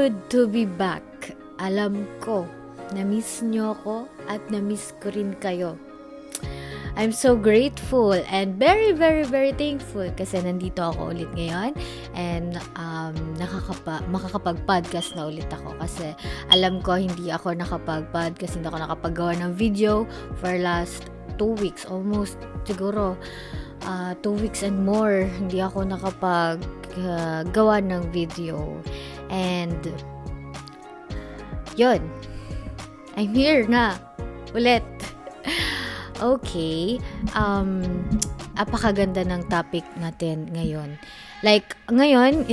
good to be back. Alam ko, na-miss nyo ako at na-miss ko rin kayo. I'm so grateful and very, very, very thankful kasi nandito ako ulit ngayon and makakapag-podcast na ulit ako kasi alam ko hindi ako nakapag-podcast, hindi ako nakapagawa ng video for last 2 weeks, almost siguro 2 weeks and more, hindi ako nakapag-gawa ng video. And yun, I'm here na ulit. Okay, apakaganda ng topic natin ngayon. Like, ngayon,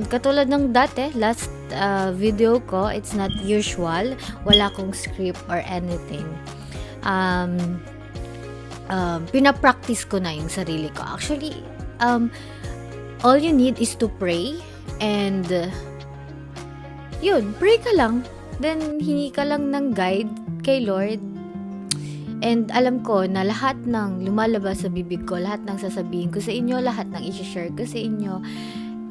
katulad ng dati, last video ko, it's not usual. Wala akong script or anything. Pinapractice ko na yung sarili ko. Actually, all you need is to pray and yun, pray ka lang. Then, hingi ka lang ng guide kay Lord. And alam ko na lahat ng lumalabas sa bibig ko, lahat ng sasabihin ko sa inyo, lahat ng i-share ko sa inyo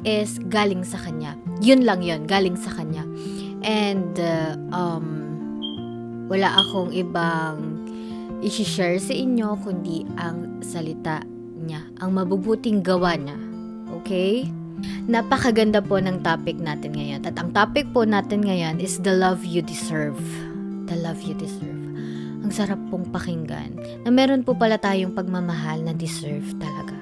is galing sa Kanya. Yun lang yun, galing sa Kanya. And wala akong ibang i-share sa inyo kundi ang salita niya, ang mabubuting gawa niya. Okay? Napakaganda po ng topic natin ngayon. At ang topic po natin ngayon is the love you deserve. The love you deserve. Ang sarap pong pakinggan na meron po pala tayong pagmamahal na deserve talaga.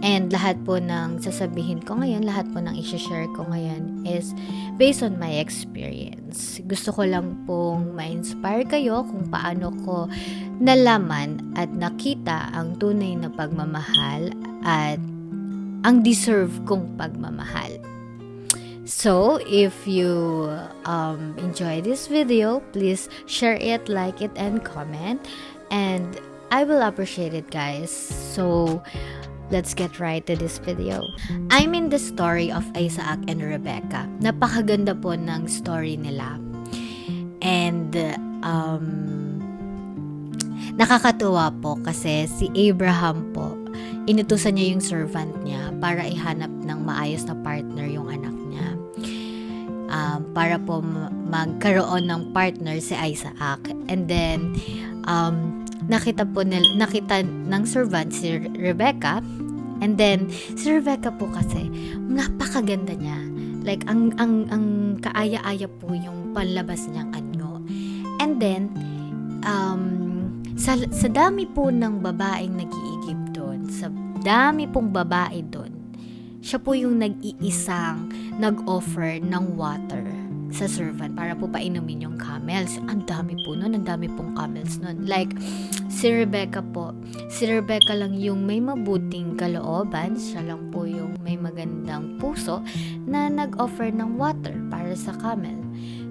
And lahat po ng sasabihin ko ngayon, lahat po ng i-share ko ngayon is based on my experience. Gusto ko lang pong ma-inspire kayo kung paano ko nalaman at nakita ang tunay na pagmamahal at ang deserve kong pagmamahal. So, if you enjoy this video, please share it, like it, and comment. And I will appreciate it, guys. So, let's get right to this video. I'm in the story of Isaac and Rebecca. Napakaganda po ng story nila. And, nakakatuwa po kasi si Abraham po, inutusan niya yung servant niya para ihanap ng maayos na partner yung anak niya. Para po magkaroon ng partner si Isaac. And then, nakita ng servant si Rebecca. And then, si Rebecca po kasi, napakaganda niya. Like, ang kaaya-aya po yung panlabas niyang anyo. And then, sa dami po ng babaeng nag-iigib doon, sa dami pong babae doon, siya po yung nag-iisang nag-offer ng water sa servant para po painumin yung camels. Ang dami po nun, ang dami pong camels nun. Like, si Rebecca lang yung may mabuting kalooban, siya lang po yung may magandang puso na nag-offer ng water para sa camel.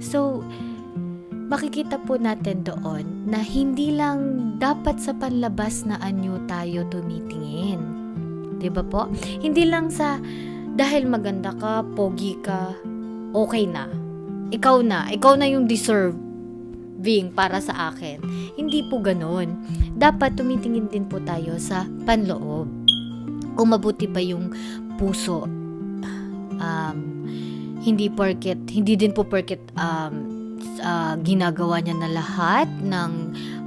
So, makikita po natin doon na hindi lang dapat sa panlabas na anyo tayo tumitingin. Diba po? Hindi lang sa dahil maganda ka, pogi ka, okay na. Ikaw na yung deserving para sa akin. Hindi po ganoon. Dapat tumitingin din po tayo sa panloob. Kung mabuti ba yung puso. Hindi din po porket ginagawa niya na lahat ng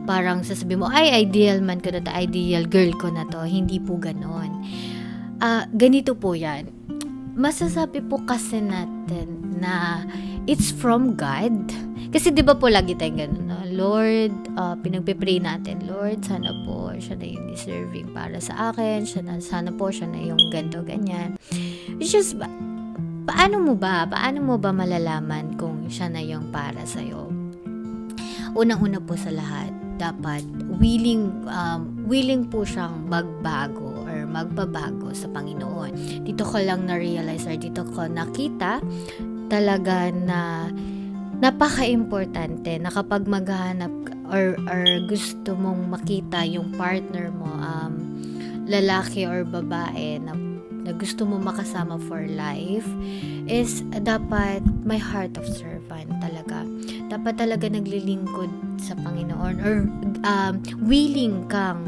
parang sasabihin mo, ay, ideal man ko na to, ideal girl ko na to. Hindi po ganon. Ganito po yan. Masasabi po kasi natin na it's from God. Kasi di ba po lagi tayong ganun, no? Lord, pinagpipray natin, Lord, sana po siya na yung deserving para sa akin, sana po siya na yung ganto, ganyan. It's just, paano mo ba malalaman kung siya na yung para sa'yo? Unang-una po sa lahat, dapat willing po siyang magbago or magbabago sa Panginoon. Dito ko lang na-realize or dito ko nakita talaga na napaka-importante na kapag maghahanap or gusto mong makita yung partner mo, lalaki or babae na na gusto mo makasama for life is dapat may heart of servant talaga. Dapat talaga naglilingkod sa Panginoon or willing kang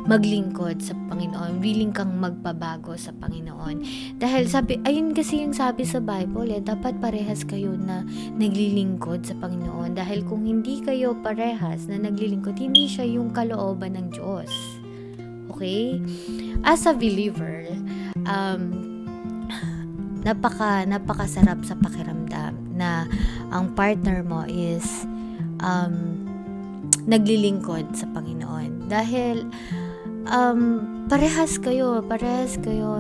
maglingkod sa Panginoon, willing kang magpabago sa Panginoon. Dahil ayun kasi yung sabi sa Bible, dapat parehas kayo na naglilingkod sa Panginoon. Dahil kung hindi kayo parehas na naglilingkod, hindi siya yung kalooban ng Diyos. Okay? As a believer, napakasarap sa pakiramdam na ang partner mo is naglilingkod sa Panginoon. Dahil parehas kayo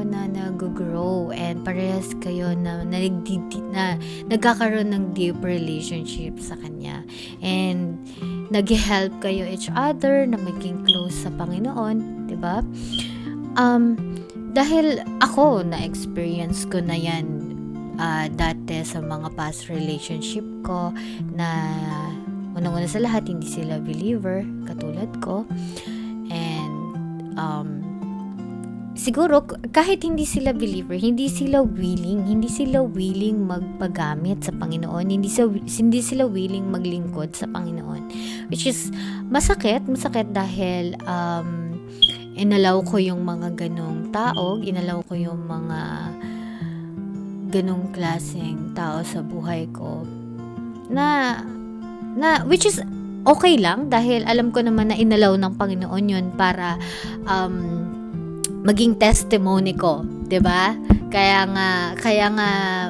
na nag-grow and parehas kayo na nagkakaroon ng deep relationship sa Kanya. And nag-help kayo each other na maging close sa Panginoon, 'di ba? Dahil ako na-experience ko na yan dati sa mga past relationship ko na unang-una sa lahat hindi sila believer katulad ko, and siguro kahit hindi sila believer, hindi sila willing magpagamit sa Panginoon, hindi sila willing maglingkod sa Panginoon, which is masakit dahil inalaw ko yung mga ganong tao, inalaw ko yung mga ganong klaseng tao sa buhay ko na which is okay lang dahil alam ko naman na inalaw ng Panginoon yun para maging testimony ko, 'di ba? Kaya nga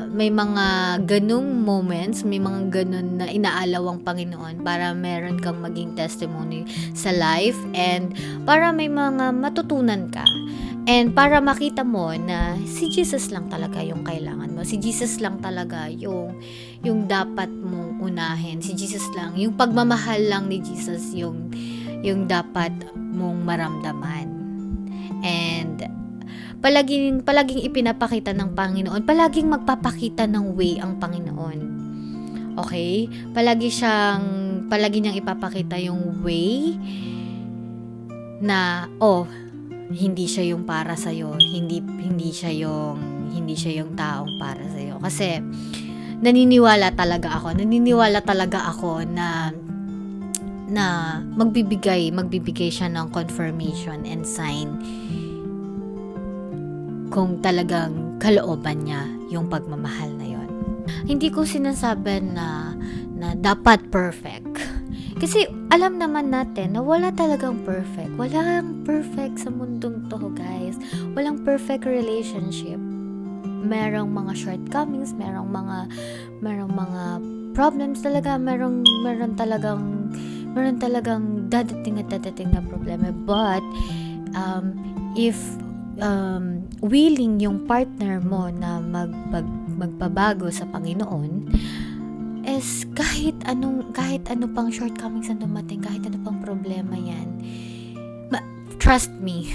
may mga ganung moments, may mga ganun na inaalaw ang Panginoon para meron kang maging testimony sa life and para may mga matutunan ka. And para makita mo na si Jesus lang talaga yung kailangan mo. Si Jesus lang talaga yung dapat mong unahin. Si Jesus lang, yung pagmamahal lang ni Jesus yung dapat mong maramdaman. And palaging ipinapakita ng Panginoon, palaging magpapakita ng way ang Panginoon. Okay? Palagi niyang ipapakita yung way na hindi siya yung para sa iyo, hindi siya yung taong para sa iyo. Kasi naniniwala talaga ako na magbibigay siya ng confirmation and sign kung talagang kalooban niya yung pagmamahal na yon. Hindi ko sinasabi na dapat perfect. Kasi alam naman natin na wala talagang perfect. Walang perfect sa mundong to, guys. Walang perfect relationship. Merong mga shortcomings, merong mga problems talaga, meron talagang dadating na problema. But if willing yung partner mo na magpabago sa Panginoon, is kahit ano pang shortcomings na dumating, kahit ano pang problema yan, trust me,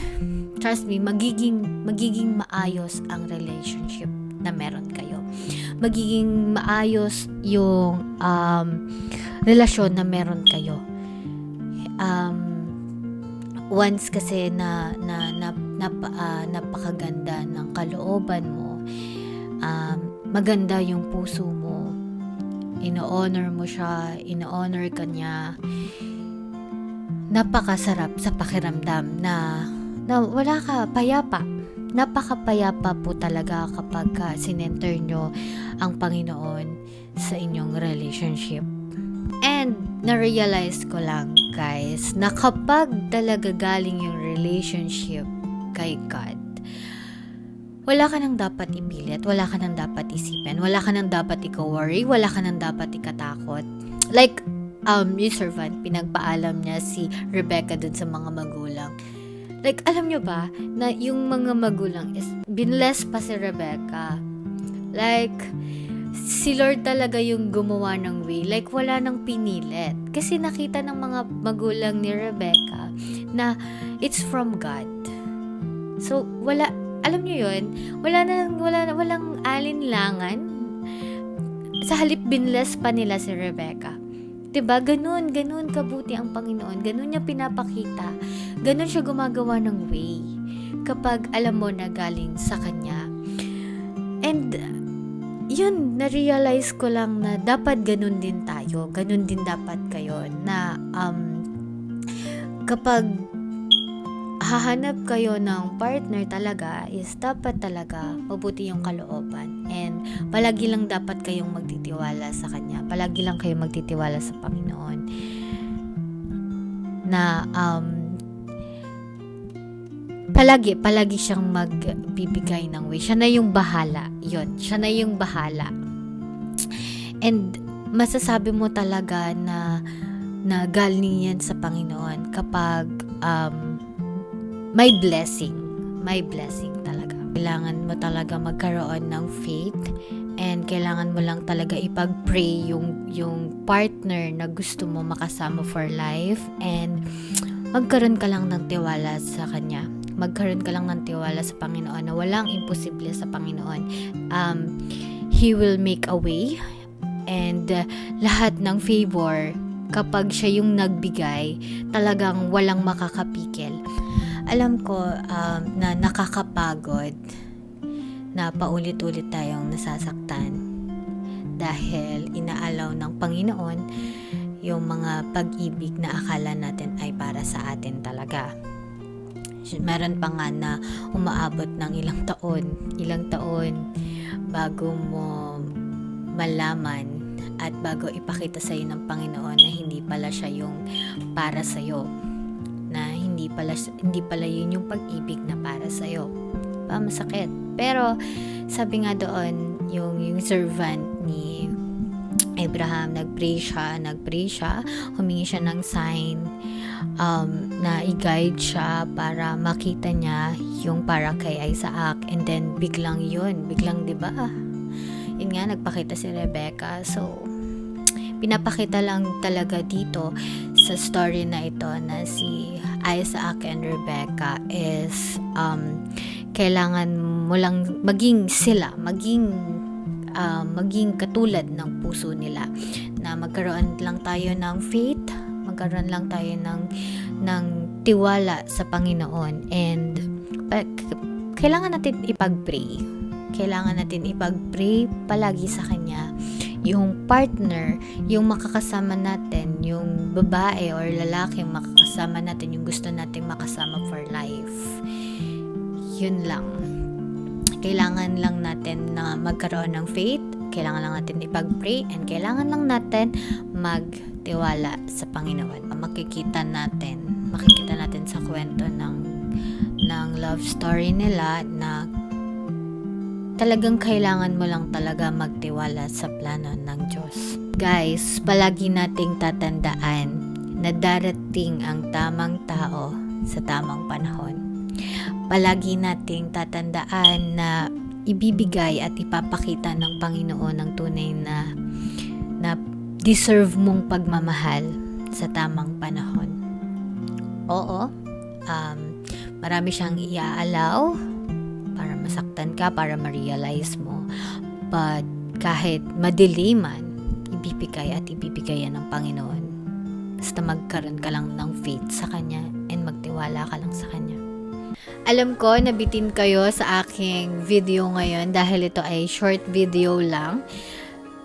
magiging maayos ang relationship na meron kayo. Magiging maayos yung relasyon na meron kayo. Once kasi na napakaganda ng kalooban mo, maganda yung puso mo, ino-honor mo siya, ino-honor ka niya, napakasarap sa pakiramdam na wala ka, payapa. Napakapayapa po talaga kapag sinenter nyo ang Panginoon sa inyong relationship. And na-realize ko lang, guys, na kapag talaga galing yung relationship kay God, wala ka nang dapat ipilit, wala ka nang dapat isipin, wala ka nang dapat i-worry, wala ka nang dapat ikatakot. Like, yung servant, pinagpaalam niya si Rebecca dun sa mga magulang. Like, alam nyo ba, na yung mga magulang is, binless pa si Rebecca. Like, si Lord talaga yung gumawa ng way. Like, wala nang pinilit. Kasi nakita ng mga magulang ni Rebecca na it's from God. So, alam nyo yun, walang alinlangan. Sa halip binless pa nila si Rebecca. Diba? Ganun kabuti ang Panginoon. Ganun niya pinapakita. Ganun siya gumagawa ng way. kapag alam mo na galing sa kanya. And yun, na-realize ko lang na dapat ganun din tayo, ganun din dapat kayo, na kapag hahanap kayo ng partner talaga is dapat talaga mabuti yung kalooban, and palagi lang dapat kayong magtitiwala sa kanya, palagi lang kayong magtitiwala sa Panginoon na palagi siyang magbibigay ng way. Siya na yung bahala. Yun, siya na yung bahala. And masasabi mo talaga na galing yan sa Panginoon kapag may blessing talaga. Kailangan mo talaga magkaroon ng faith, and kailangan mo lang talaga ipag-pray yung partner na gusto mo makasama for life, and magkaroon ka lang ng tiwala sa kanya. Magkaroon ka lang ng tiwala sa Panginoon na walang imposible sa Panginoon. He will make a way, and lahat ng favor, kapag siya yung nagbigay, talagang walang makakapikil. Alam ko na nakakapagod na paulit-ulit tayong nasasaktan dahil inaalaw ng Panginoon yung mga pag-ibig na akala natin ay para sa atin talaga. Meron pa nga na umaabot ng ilang taon bago mo malaman at bago ipakita sa'yo ng Panginoon na hindi pala siya yung para sa'yo, na hindi pala yun yung pag-ibig na para sa'yo. Masakit. Pero sabi nga doon, yung servant ni Abraham, nag-pray siya, humingi siya ng sign na i-guide siya para makita niya yung para kay Isaac, and then biglang 'di ba? Yun nga, nagpakita si Rebecca. So pinapakita lang talaga dito sa story na ito na si Isaac and Rebecca is kailangan mo lang maging katulad ng puso nila, na magkaroon lang tayo ng faith, magkaroon lang tayo ng tiwala sa Panginoon, and kailangan natin ipag-pray palagi sa Kanya. Yung partner, yung makakasama natin, yung babae or lalaki yung makakasama natin, yung gusto natin makasama for life, yun lang. Kailangan lang natin na magkaroon ng faith, kailangan lang natin ipag-pray, and kailangan lang natin magtiwala sa Panginoon. Makikita natin sa kwento ng love story nila na talagang kailangan mo lang talaga magtiwala sa plano ng Diyos. Guys, palagi nating tatandaan na darating ang tamang tao sa tamang panahon. Palagi nating tatandaan na ibibigay at ipapakita ng Panginoon ang tunay na deserve mong pagmamahal sa tamang panahon. Oo, marami siyang iaalaw para masaktan ka, para ma-realize mo. But kahit madelay man, ibibigay yan ng Panginoon. Basta magkaroon ka lang ng faith sa Kanya and magtiwala ka lang sa Kanya. Alam ko, nabitin kayo sa aking video ngayon dahil ito ay short video lang.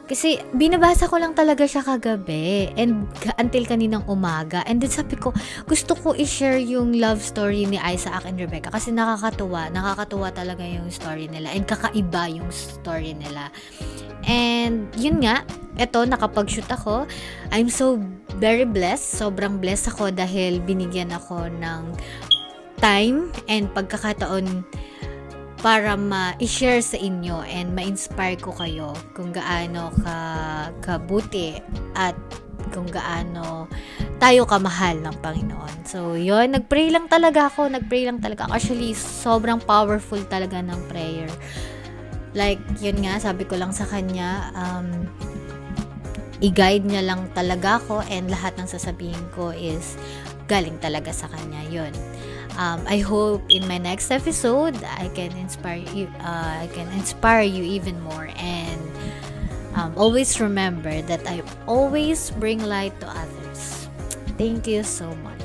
Kasi binabasa ko lang talaga siya kagabi and until kaninang umaga. And then sabi ko, gusto ko i-share yung love story ni Isaac and Rebecca kasi nakakatuwa talaga yung story nila and kakaiba yung story nila. And yun nga, eto nakapag-shoot ako. I'm so very blessed, sobrang blessed ako dahil binigyan ako ng time and pagkakataon para ma-share sa inyo and ma-inspire ko kayo kung gaano kabuti at kung gaano tayo kamahal ng Panginoon. So, yun, nagpray lang talaga ako. Actually, sobrang powerful talaga ng prayer. Like, yun nga, sabi ko lang sa kanya, i-guide niya lang talaga ako and lahat ng sasabihin ko is galing talaga sa kanya. Yun. I hope in my next episode I can inspire you even more, and always remember that I always bring light to others. Thank you so much.